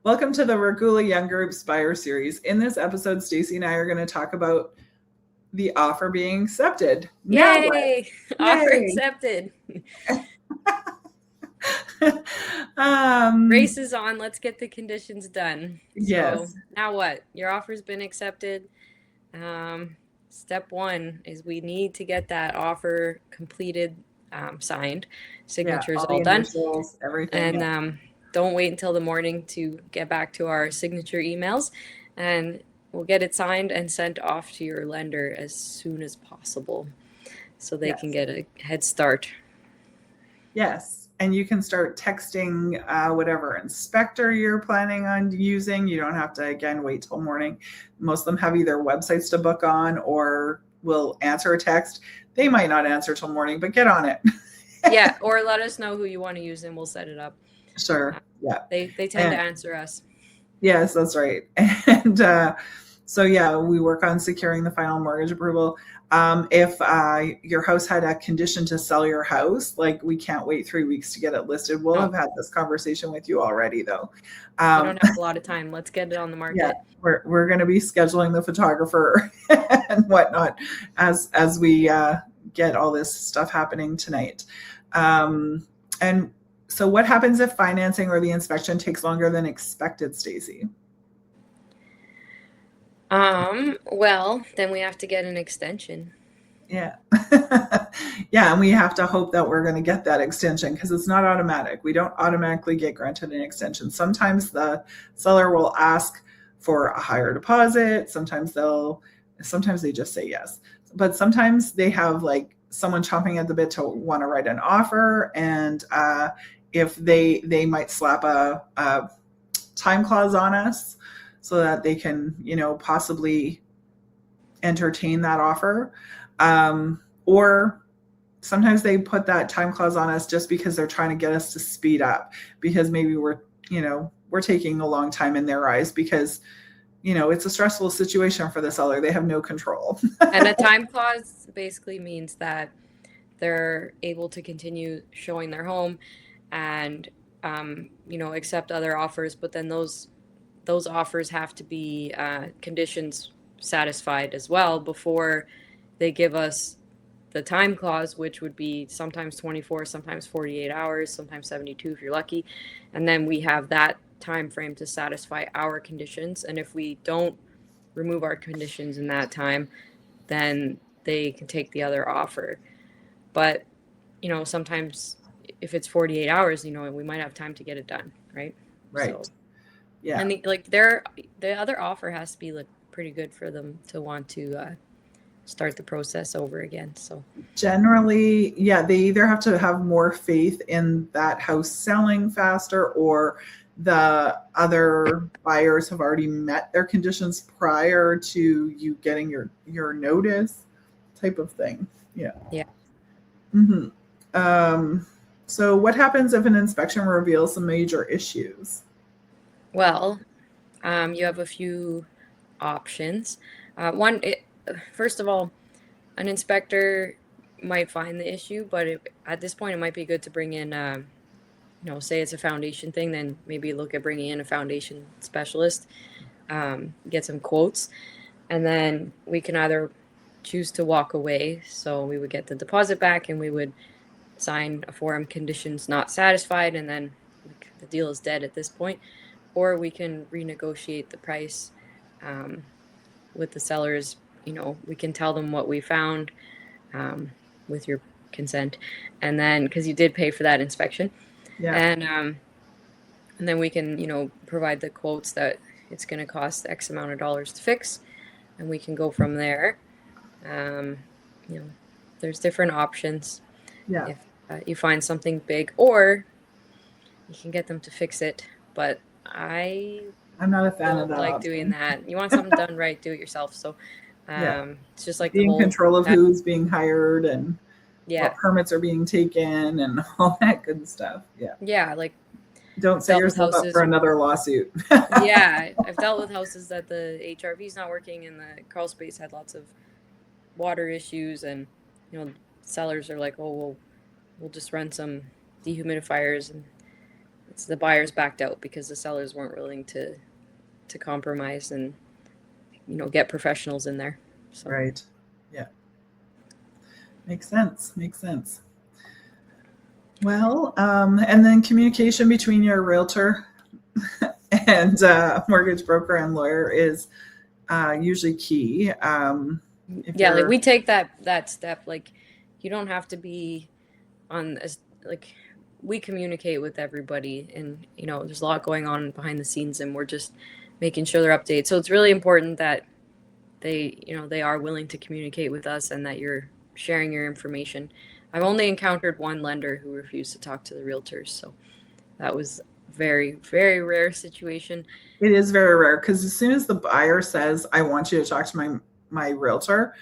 Welcome to the Regula Young Groups Buyer Series. In this episode, Stacy and I are going to talk about the offer being accepted. Now what? Yay! Offer accepted. Race is on. Let's get the conditions done. Yes. So now what? Your offer's been accepted. Step one is we need to get that offer completed, signed, signatures all done, initials, everything. and don't wait until the morning to get back to our signature emails, and we'll get it signed and sent off to your lender as soon as possible so they can get a head start. Yes. And you can start texting whatever inspector you're planning on using. You don't have to, again, wait till morning. Most of them have either websites to book on or will answer a text. They might not answer till morning, but get on it. Yeah, or let us know who you want to use and we'll set it up. Sure. Yeah. They tend to answer us. Yes, that's right. And so, yeah, we work on securing the final mortgage approval. If your house had a condition to sell your house, like we can't wait 3 weeks to get it listed. We'll have had this conversation with you already, though. We don't have a lot of time. Let's get it on the market. Yeah, we're going to be scheduling the photographer and whatnot as we get all this stuff happening tonight. And so what happens if financing or the inspection takes longer than expected, Stacy? Well, then we have to get an extension. Yeah. Yeah, and we have to hope that we're going to get that extension because it's not automatic. We don't automatically get granted an extension. Sometimes the seller will ask for a higher deposit. Sometimes they just say yes. But sometimes they have like someone chomping at the bit to want to write an offer, and if they might slap a time clause on us so that they can, possibly entertain that offer. Or sometimes they put that time clause on us just because they're trying to get us to speed up, because maybe we're taking a long time in their eyes because, it's a stressful situation for the seller. They have no control. And a time clause basically means that they're able to continue showing their home and, accept other offers, but then those offers have to be conditions satisfied as well before they give us the time clause, which would be sometimes 24, sometimes 48 hours, sometimes 72 if you're lucky. And then we have that time frame to satisfy our conditions. And if we don't remove our conditions in that time, then they can take the other offer. But, sometimes if it's 48 hours, we might have time to get it done, right? Right. So, yeah. And the other offer has to be pretty good for them to want to start the process over again. So generally, yeah, they either have to have more faith in that house selling faster, or the other buyers have already met their conditions prior to you getting your notice, type of thing. Yeah. Yeah. Mm-hmm. So what happens if an inspection reveals some major issues? Well, you have a few options. First of all, an inspector might find the issue, but at this point, it might be good to bring in, say it's a foundation thing, then maybe look at bringing in a foundation specialist, get some quotes, and then we can either choose to walk away. So we would get the deposit back and we would sign a form, conditions not satisfied, and then the deal is dead at this point. Or we can renegotiate the price with the sellers. We can tell them what we found with your consent, and then because you did pay for that inspection, and then we can provide the quotes that it's going to cost X amount of dollars to fix, and we can go from there. There's different options. Yeah. If you find something big, or you can get them to fix it, but I'm not a fan of that. Like doing that. You want something done right, do it yourself. So it's just like being in control of who's being hired and what permits are being taken and all that good stuff. Yeah, like don't set yourself up for another lawsuit. Yeah, I've dealt with houses that the HRV is not working and the crawl space had lots of water issues, and sellers are like, oh well, we'll just run some dehumidifiers, and the buyers backed out because the sellers weren't willing to compromise and, get professionals in there. So. Right. Yeah. Makes sense. Makes sense. Well, and then communication between your realtor and mortgage broker and lawyer is usually key. Yeah, like we take that step. Like, you don't have to be on as like we communicate with everybody, and there's a lot going on behind the scenes, and we're just making sure they're updated. So it's really important that they are willing to communicate with us and that you're sharing your information. I've only encountered one lender who refused to talk to the realtors, so that was very, very rare situation. It is very rare because as soon as the buyer says, I want you to talk to my realtor,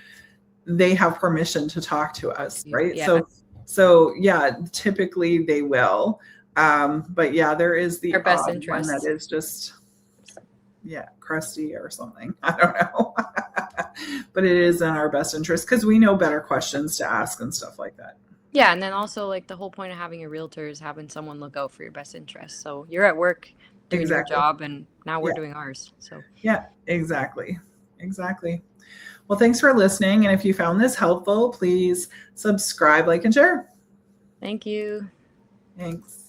they have permission to talk to us, right? Yeah. So yeah, typically they will. But yeah, there is the best odd interest one that is just, crusty or something. I don't know. But it is in our best interest because we know better questions to ask and stuff like that. Yeah, and then also like the whole point of having a realtor is having someone look out for your best interest. So you're at work doing your job, and now we're doing ours. So yeah, exactly. Well, thanks for listening. And if you found this helpful, please subscribe, like, and share. Thank you. Thanks.